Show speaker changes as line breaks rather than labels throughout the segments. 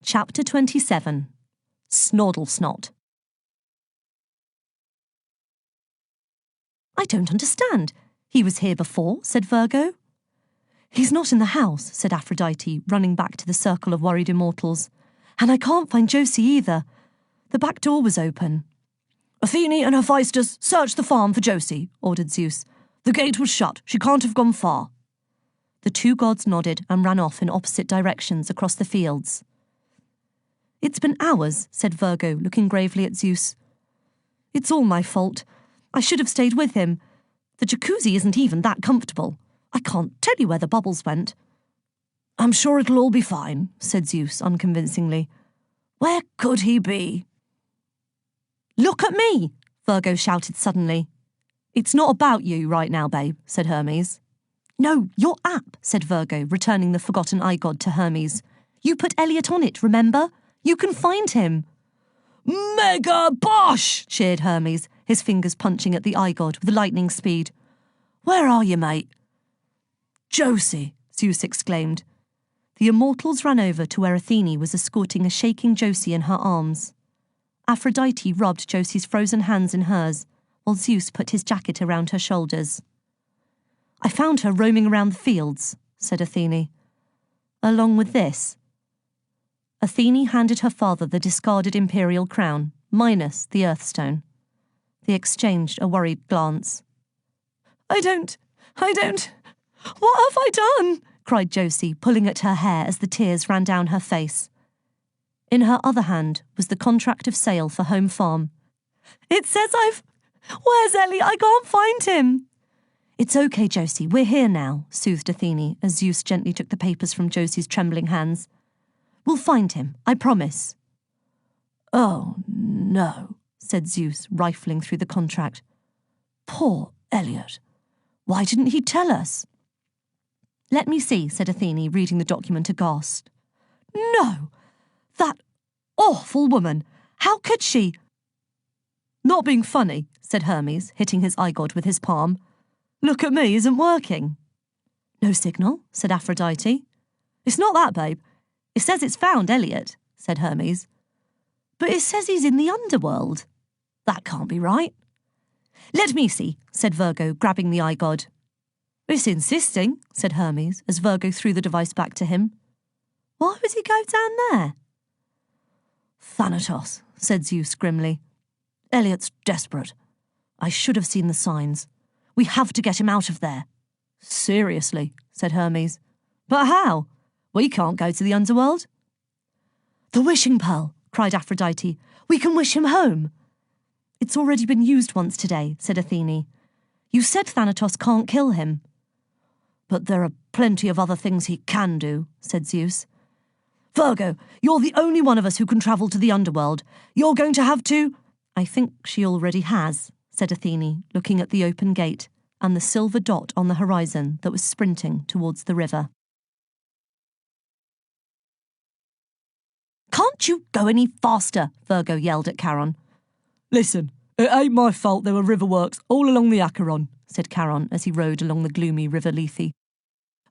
Chapter 27. Snoddle-snot. I don't understand. He was here before, said Virgo. He's not in the house, said Aphrodite, running back to the circle of worried immortals. And I can't find Josie either. The back door was open. Athene and Hephaestus, search the farm for Josie, ordered Zeus. The gate was shut. She can't have gone far. The two gods nodded and ran off in opposite directions across the fields. It's been hours, said Virgo, looking gravely at Zeus. It's all my fault. I should have stayed with him. The jacuzzi isn't even that comfortable. I can't tell you where the bubbles went. I'm sure it'll all be fine, said Zeus unconvincingly. Where could he be? Look at me, Virgo shouted suddenly. It's not about you right now, babe, said Hermes. No, your app, said Virgo, returning the forgotten eye god to Hermes. You put Elliot on it, remember? You can find him. Mega bosh, cheered Hermes, his fingers punching at the eye god with lightning speed. Where are you, mate? Josie, Zeus exclaimed. The immortals ran over to where Athene was escorting a shaking Josie in her arms. Aphrodite rubbed Josie's frozen hands in hers, while Zeus put his jacket around her shoulders. I found her roaming around the fields, said Athene. Along with this. Athene handed her father the discarded imperial crown, minus the Earthstone. They exchanged a worried glance. I don't. What have I done? Cried Josie, pulling at her hair as the tears ran down her face. In her other hand was the contract of sale for Home Farm. It says Where's Ellie? I can't find him. It's okay, Josie, we're here now, soothed Athene as Zeus gently took the papers from Josie's trembling hands. We'll find him, I promise. Oh, no, said Zeus, rifling through the contract. Poor Elliot. Why didn't he tell us? Let me see, said Athene, reading the document aghast. No! That awful woman! How could she? Not being funny, said Hermes, hitting his eye god with his palm. Look at me isn't working. No signal, said Aphrodite. It's not that, babe. It says it's found Elliot, said Hermes. But it says he's in the underworld. That can't be right. Let me see, said Virgo, grabbing the eye god. It's insisting, said Hermes, as Virgo threw the device back to him. Why would he go down there? Thanatos, said Zeus grimly. Elliot's desperate. I should have seen the signs. We have to get him out of there. Seriously, said Hermes. But how? We can't go to the underworld. The wishing pearl, cried Aphrodite. We can wish him home. It's already been used once today, said Athene. You said Thanatos can't kill him. But there are plenty of other things he can do, said Zeus. Virgo, you're the only one of us who can travel to the underworld. You're going to have to... I think she already has, said Athene, looking at the open gate and the silver dot on the horizon that was sprinting towards the river. Can't you go any faster? Virgo yelled at Charon. Listen, it ain't my fault there were riverworks all along the Acheron, said Charon as he rode along the gloomy River Lethe.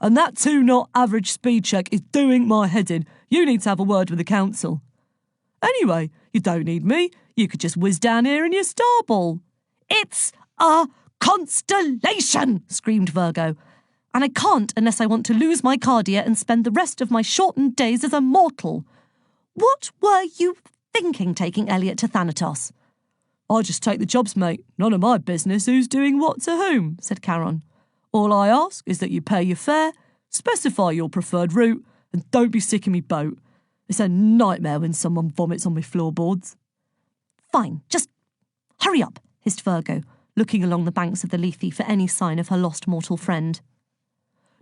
And that 2-knot average speed check is doing my head in. You need to have a word with the council. Anyway, you don't need me. You could just whiz down here in your starball. It's a constellation, screamed Virgo. And I can't unless I want to lose my cardia and spend the rest of my shortened days as a mortal. What were you thinking taking Elliot to Thanatos? I just take the jobs, mate. None of my business who's doing what to whom, said Charon. All I ask is that you pay your fare, specify your preferred route, and don't be sick in me boat. It's a nightmare when someone vomits on my floorboards. Fine, just hurry up, hissed Virgo, looking along the banks of the Lethe for any sign of her lost mortal friend.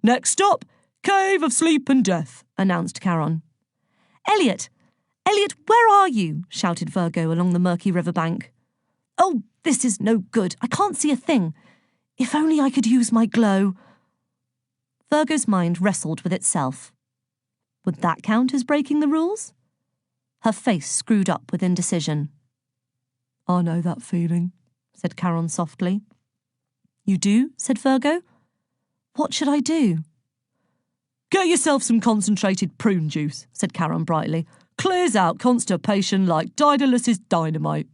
Next stop, Cave of Sleep and Death, announced Charon. Elliot, where are you? Shouted Virgo along the murky riverbank. Oh, this is no good. I can't see a thing. If only I could use my glow. Virgo's mind wrestled with itself. Would that count as breaking the rules? Her face screwed up with indecision. I know that feeling, said Charon softly. You do? Said Virgo. What should I do? Get yourself some concentrated prune juice, said Charon brightly. clears out constipation like Daedalus's dynamite.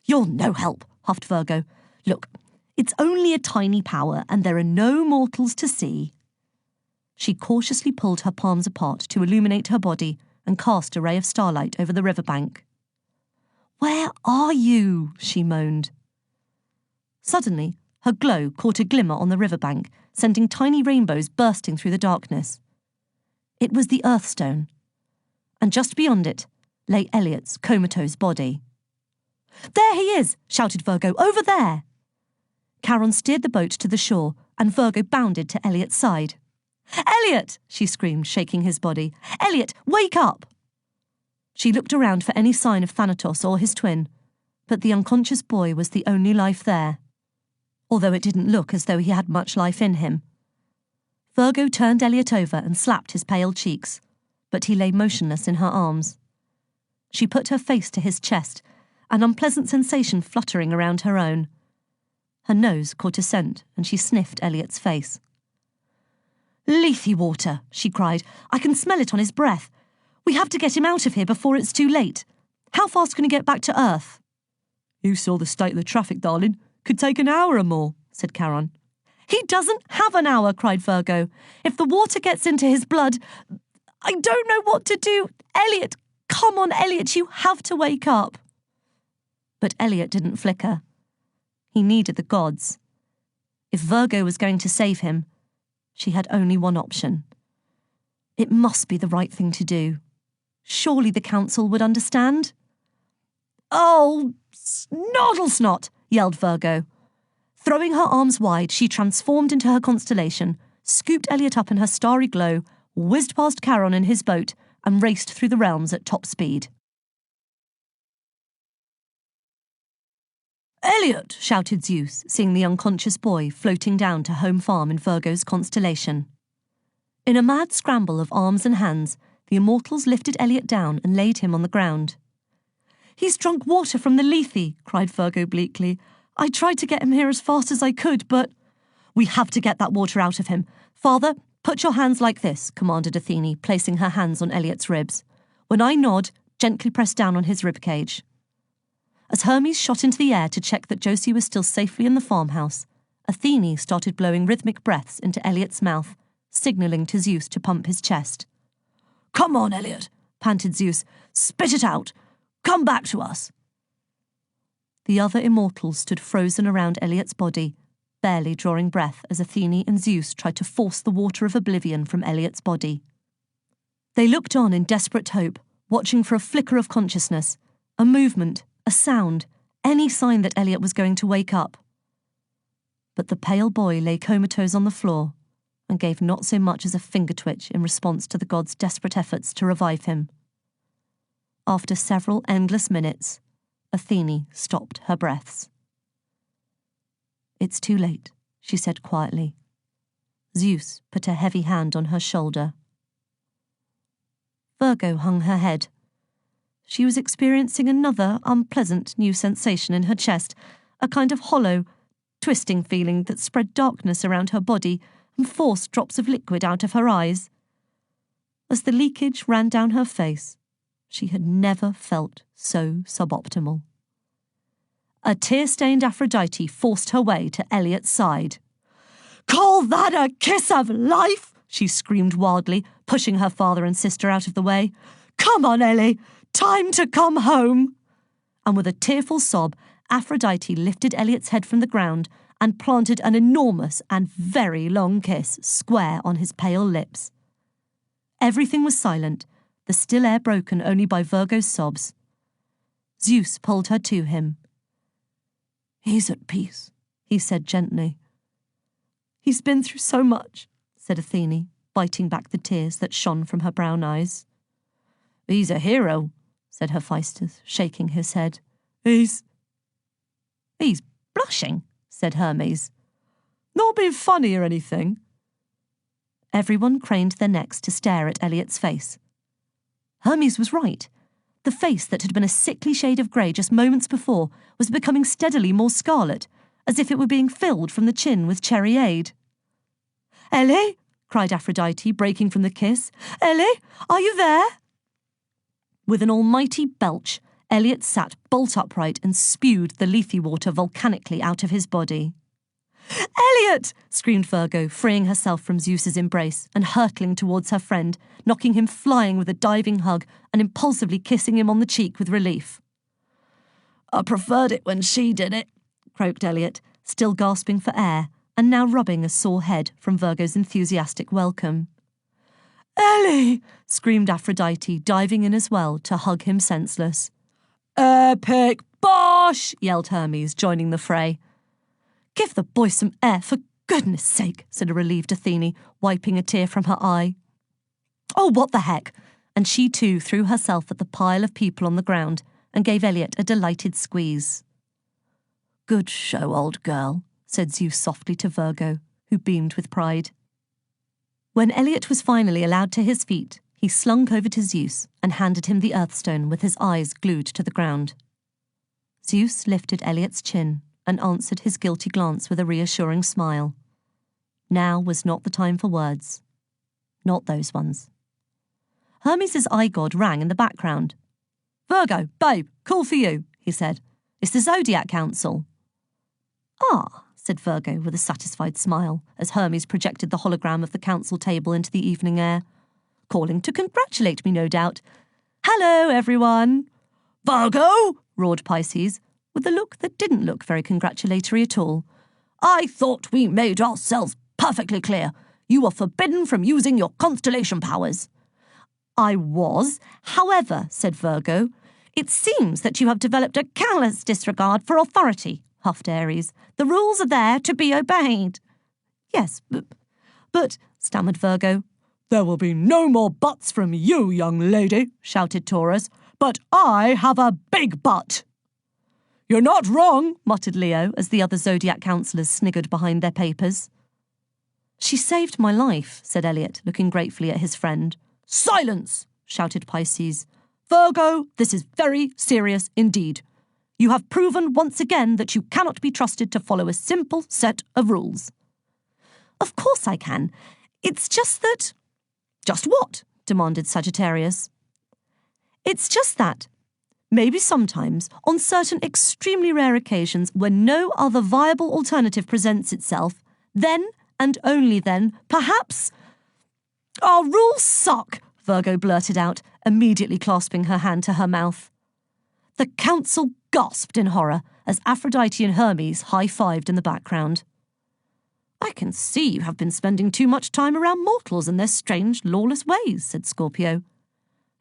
You're no help, huffed Virgo. Look, it's only a tiny power and there are no mortals to see. She cautiously pulled her palms apart to illuminate her body and cast a ray of starlight over the riverbank. Where are you? She moaned. Suddenly, her glow caught a glimmer on the riverbank, sending tiny rainbows bursting through the darkness. It was the Earthstone, and just beyond it lay Elliot's comatose body. There he is, shouted Virgo, over there. Charon steered the boat to the shore, and Virgo bounded to Elliot's side. Elliot, she screamed, shaking his body. Elliot, wake up! She looked around for any sign of Thanatos or his twin, but the unconscious boy was the only life there, although it didn't look as though he had much life in him. Virgo turned Elliot over and slapped his pale cheeks, but he lay motionless in her arms. She put her face to his chest, an unpleasant sensation fluttering around her own. Her nose caught a scent, and she sniffed Elliot's face. Lethe water, she cried. I can smell it on his breath. We have to get him out of here before it's too late. How fast can he get back to Earth? You saw the state of the traffic, darling. Could take an hour or more, said Charon. He doesn't have an hour, cried Virgo. If the water gets into his blood, I don't know what to do. Elliot, come on, Elliot, you have to wake up. But Elliot didn't flicker. He needed the gods. If Virgo was going to save him, she had only one option. It must be the right thing to do. Surely the council would understand. Oh, snoddle-snot, yelled Virgo. Throwing her arms wide, she transformed into her constellation, scooped Elliot up in her starry glow, whizzed past Charon in his boat, and raced through the realms at top speed. Elliot, shouted Zeus, seeing the unconscious boy floating down to home farm in Virgo's constellation. In a mad scramble of arms and hands, the immortals lifted Elliot down and laid him on the ground. He's drunk water from the Lethe, cried Virgo bleakly. I tried to get him here as fast as I could, but... We have to get that water out of him. Father, put your hands like this, commanded Athena, placing her hands on Elliot's ribs. When I nod, gently press down on his ribcage. As Hermes shot into the air to check that Josie was still safely in the farmhouse, Athena started blowing rhythmic breaths into Elliot's mouth, signalling to Zeus to pump his chest. Come on, Elliot, panted Zeus. Spit it out. Come back to us. The other immortals stood frozen around Elliot's body, barely drawing breath as Athena and Zeus tried to force the water of oblivion from Elliot's body. They looked on in desperate hope, watching for a flicker of consciousness, a movement, a sound, any sign that Elliot was going to wake up. But the pale boy lay comatose on the floor and gave not so much as a finger twitch in response to the gods' desperate efforts to revive him. After several endless minutes, Athena stopped her breaths. It's too late, she said quietly. Zeus put a heavy hand on her shoulder. Virgo hung her head. She was experiencing another unpleasant new sensation in her chest, a kind of hollow, twisting feeling that spread darkness around her body and forced drops of liquid out of her eyes. As the leakage ran down her face, she had never felt so suboptimal. A tear-stained Aphrodite forced her way to Elliot's side. Call that a kiss of life? She screamed wildly, pushing her father and sister out of the way. Come on, Ellie! Time to come home! And with a tearful sob, Aphrodite lifted Elliot's head from the ground and planted an enormous and very long kiss square on his pale lips. Everything was silent, the still air broken only by Virgo's sobs. Zeus pulled her to him. He's at peace, he said gently. He's been through so much, said Athena, biting back the tears that shone from her brown eyes. He's a hero, said Hephaestus, shaking his head. He's blushing, said Hermes. Not being funny or anything. Everyone craned their necks to stare at Elliot's face. Hermes was right. The face that had been a sickly shade of grey just moments before was becoming steadily more scarlet, as if it were being filled from the chin with cherryade. Ellie, cried Aphrodite, breaking from the kiss. Ellie, are you there? With an almighty belch, Elliot sat bolt upright and spewed the lethe water volcanically out of his body. "Elliot!" screamed Virgo, freeing herself from Zeus's embrace and hurtling towards her friend, knocking him flying with a diving hug and impulsively kissing him on the cheek with relief. "I preferred it when she did it," croaked Elliot, still gasping for air and now rubbing a sore head from Virgo's enthusiastic welcome. "Ellie!" screamed Aphrodite, diving in as well to hug him senseless. "Epic bosh!" yelled Hermes, joining the fray. "Give the boy some air, for goodness sake," said a relieved Athene, wiping a tear from her eye. "Oh, what the heck!" And she too threw herself at the pile of people on the ground and gave Elliot a delighted squeeze. "Good show, old girl," said Zeus softly to Virgo, who beamed with pride. When Elliot was finally allowed to his feet, he slunk over to Zeus and handed him the earthstone with his eyes glued to the ground. Zeus lifted Elliot's chin and answered his guilty glance with a reassuring smile. Now was not the time for words. Not those ones. Hermes' eye god rang in the background. "Virgo, babe, call for you," he said. "It's the Zodiac Council." "Ah," said Virgo with a satisfied smile as Hermes projected the hologram of the council table into the evening air. "Calling to congratulate me, no doubt. Hello, everyone." "Virgo!" roared Pisces, with a look that didn't look very congratulatory at all. "I thought we made ourselves perfectly clear. You are forbidden from using your constellation powers." "I was. However," said Virgo, "it seems that you have developed a callous disregard for authority," huffed Aries. "The rules are there to be obeyed." "Yes, but," stammered Virgo. "There will be no more buts from you, young lady," shouted Taurus. "But I have a big butt." "You're not wrong," muttered Leo as the other Zodiac councillors sniggered behind their papers. "She saved my life," said Elliot, looking gratefully at his friend. "Silence!" shouted Pisces. "Virgo, this is very serious indeed. You have proven once again that you cannot be trusted to follow a simple set of rules." "Of course I can. It's just that—" "Just what?" demanded Sagittarius. "It's just that, maybe sometimes, on certain extremely rare occasions when no other viable alternative presents itself, then, and only then, perhaps—" "Our rules suck," Virgo blurted out, immediately clasping her hand to her mouth. The council gasped in horror as Aphrodite and Hermes high-fived in the background. "I can see you have been spending too much time around mortals and their strange, lawless ways," said Scorpio.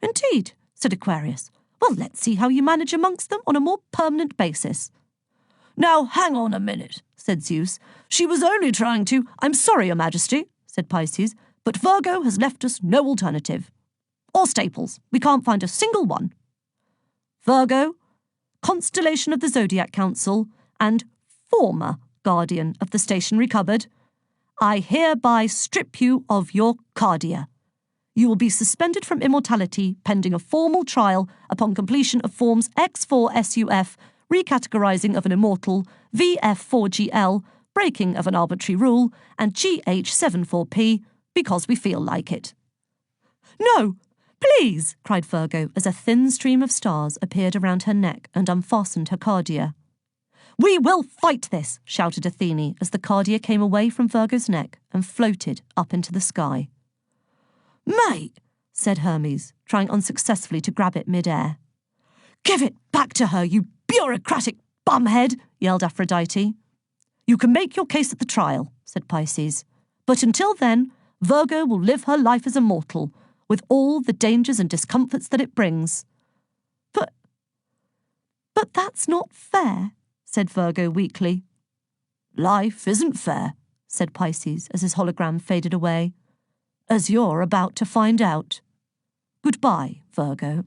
"Indeed," said Aquarius. "Well, let's see how you manage amongst them on a more permanent basis." "Now, hang on a minute," said Zeus. "She was only trying to—" "I'm sorry, Your Majesty," said Pisces, "but Virgo has left us no alternative. Or staples. We can't find a single one. Virgo, constellation of the Zodiac Council, and former guardian of the stationery cupboard, I hereby strip you of your cardia. You will be suspended from immortality pending a formal trial upon completion of Forms X4SUF, recategorizing of an immortal, VF4GL, breaking of an arbitrary rule, and GH74P, because we feel like it." "No, please," cried Virgo as a thin stream of stars appeared around her neck and unfastened her cardia. "We will fight this," shouted Athene as the cardia came away from Virgo's neck and floated up into the sky. "Mate," said Hermes, trying unsuccessfully to grab it mid-air. "Give it back to her, you bureaucratic bumhead," yelled Aphrodite. "You can make your case at the trial," said Pisces. "But until then, Virgo will live her life as a mortal, with all the dangers and discomforts that it brings." But that's not fair," said Virgo weakly. "Life isn't fair," said Pisces as his hologram faded away, "as you're about to find out. Goodbye, Virgo."